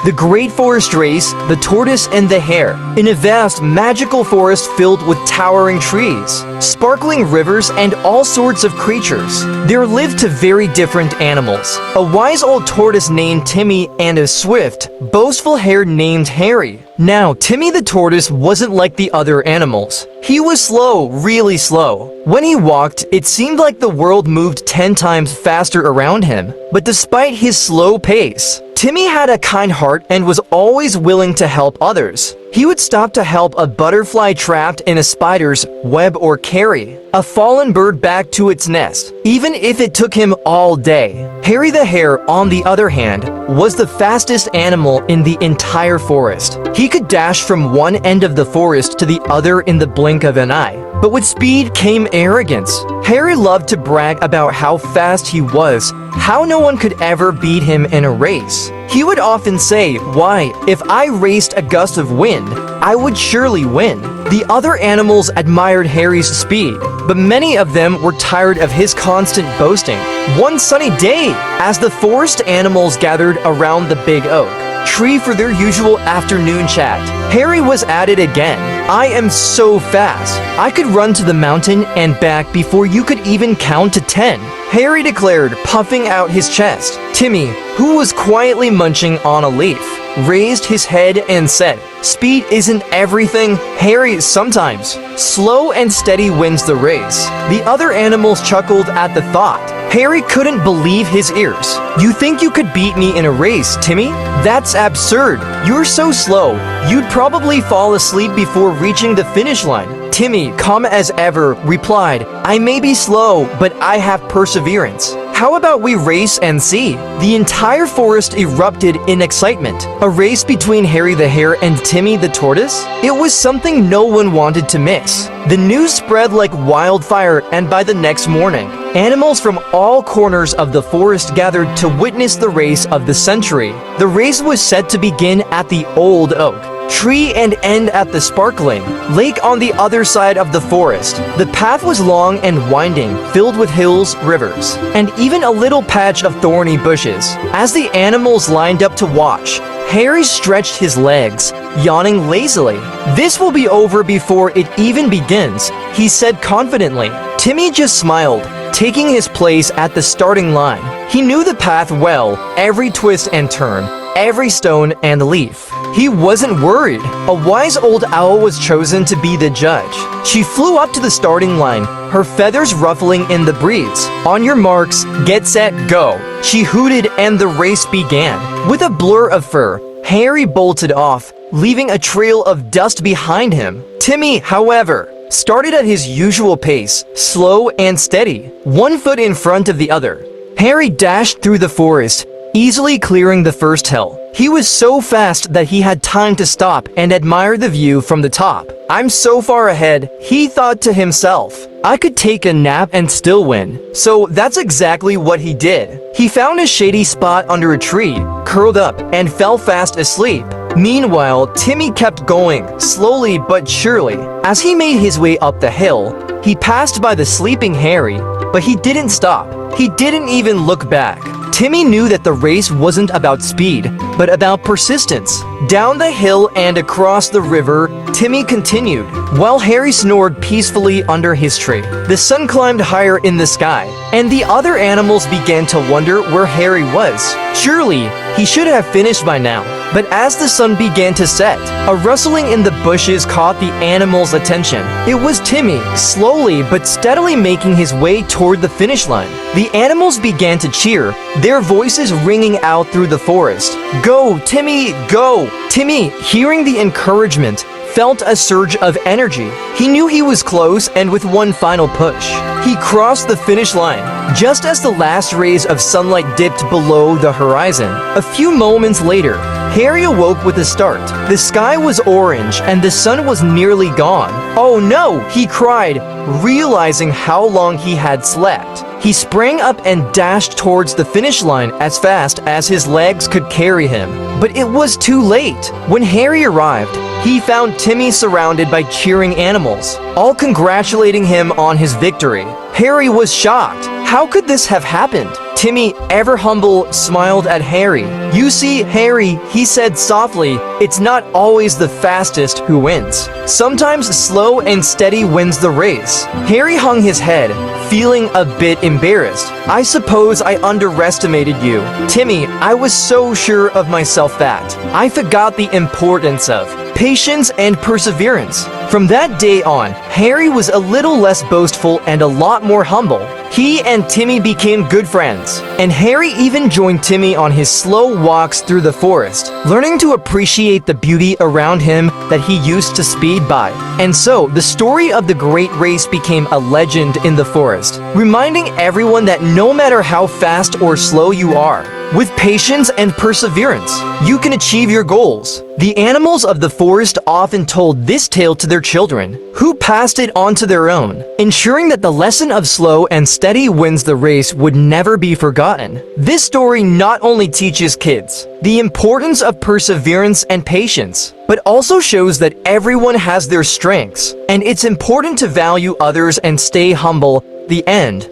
The Great Forest Race, the Tortoise and the Hare. In a vast, magical forest filled with towering trees, sparkling rivers, and all sorts of creatures, there lived two very different animals. A wise old tortoise named Timmy and a swift, boastful hare named Hare. Now, Timmy the Tortoise wasn't like the other animals. He was slow, really slow. When he walked, it seemed like the world moved 10 times faster around him. But despite his slow pace, Timmy had a kind heart and was always willing to help others. He would stop to help a butterfly trapped in a spider's web or carry a fallen bird back to its nest, even if it took him all day. Hare the Hare, on the other hand, was the fastest animal in the entire forest. He could dash from one end of the forest to the other in the blink of an eye. But with speed came arrogance. Hare loved to brag about how fast he was, how no one could ever beat him in a race. He would often say, "Why, if I raced a gust of wind, I would surely win." The other animals admired Hare's speed, but many of them were tired of his constant boasting. One sunny day, as the forest animals gathered around the big oak tree for their usual afternoon chat, Hare was at it again. "I am so fast. I could run to the mountain and back before you could even count to 10. Hare declared, puffing out his chest. Timmy, who was quietly munching on a leaf, raised his head and said, "Speed isn't everything, Hare, sometimes. Slow and steady wins the race." The other animals chuckled at the thought. Hare couldn't believe his ears. "You think you could beat me in a race, Timmy? That's absurd. You're so slow. You'd probably fall asleep before reaching the finish line." Timmy, calm as ever, replied, "I may be slow, but I have perseverance. How about we race and see?" The entire forest erupted in excitement. A race between Hare the Hare and Timmy the Tortoise? It was something no one wanted to miss. The news spread like wildfire, and by the next morning, animals from all corners of the forest gathered to witness the race of the century. The race was set to begin at the old oak tree and end at the sparkling lake on the other side of the forest. The path was long and winding, filled with hills, rivers, and even a little patch of thorny bushes. As the animals lined up to watch, Hare stretched his legs, yawning lazily. "This will be over before it even begins," he said confidently. Timmy just smiled, taking his place at the starting line. He knew the path well, every twist and turn, every stone and leaf. He wasn't worried. A wise old owl was chosen to be the judge. She flew up to the starting line, her feathers ruffling in the breeze. "On your marks, get set, go," she hooted, and the race began. With a blur of fur, Hare bolted off, leaving a trail of dust behind him. Timmy, however, started at his usual pace, slow and steady, one foot in front of the other. Hare dashed through the forest, easily clearing the first hill. He was so fast that he had time to stop and admire the view from the top. "I'm so far ahead," he thought to himself. "I could take a nap and still win." So that's exactly what he did. He found a shady spot under a tree, curled up, and fell fast asleep. Meanwhile, Timmy kept going, slowly but surely. As he made his way up the hill, he passed by the sleeping Hare, but he didn't stop. He didn't even look back. Timmy knew that the race wasn't about speed, but about persistence. Down the hill and across the river, Timmy continued, while Hare snored peacefully under his tree. The sun climbed higher in the sky, and the other animals began to wonder where Hare was. Surely, he should have finished by now. But as the sun began to set, a rustling in the bushes caught the animals' attention. It was Timmy, slowly but steadily making his way toward the finish line. The animals began to cheer, their voices ringing out through the forest. "Go, Timmy, go!" Timmy, hearing the encouragement, felt a surge of energy. He knew he was close, and with one final push, he crossed the finish line, just as the last rays of sunlight dipped below the horizon. A few moments later, Hare awoke with a start. The sky was orange, and the sun was nearly gone. "Oh no!" he cried, realizing how long he had slept. He sprang up and dashed towards the finish line as fast as his legs could carry him. But it was too late. When Hare arrived, he found Timmy surrounded by cheering animals, all congratulating him on his victory. Hare was shocked. How could this have happened? Timmy, ever humble, smiled at Hare. "You see, Hare," he said softly, "it's not always the fastest who wins. Sometimes slow and steady wins the race." Hare hung his head, feeling a bit embarrassed. "I suppose I underestimated you. Timmy, I was so sure of myself that I forgot the importance of patience and perseverance." From that day on, Hare was a little less boastful and a lot more humble. He and Timmy became good friends, and Hare even joined Timmy on his slow walks through the forest, learning to appreciate the beauty around him that he used to speed by. And so, the story of the great race became a legend in the forest, reminding everyone that no matter how fast or slow you are, with patience and perseverance, you can achieve your goals. The animals of the forest often told this tale to their children, who passed it on to their own, ensuring that the lesson of slow and steady wins the race would never be forgotten. This story not only teaches kids the importance of perseverance and patience, but also shows that everyone has their strengths, and it's important to value others and stay humble. The end.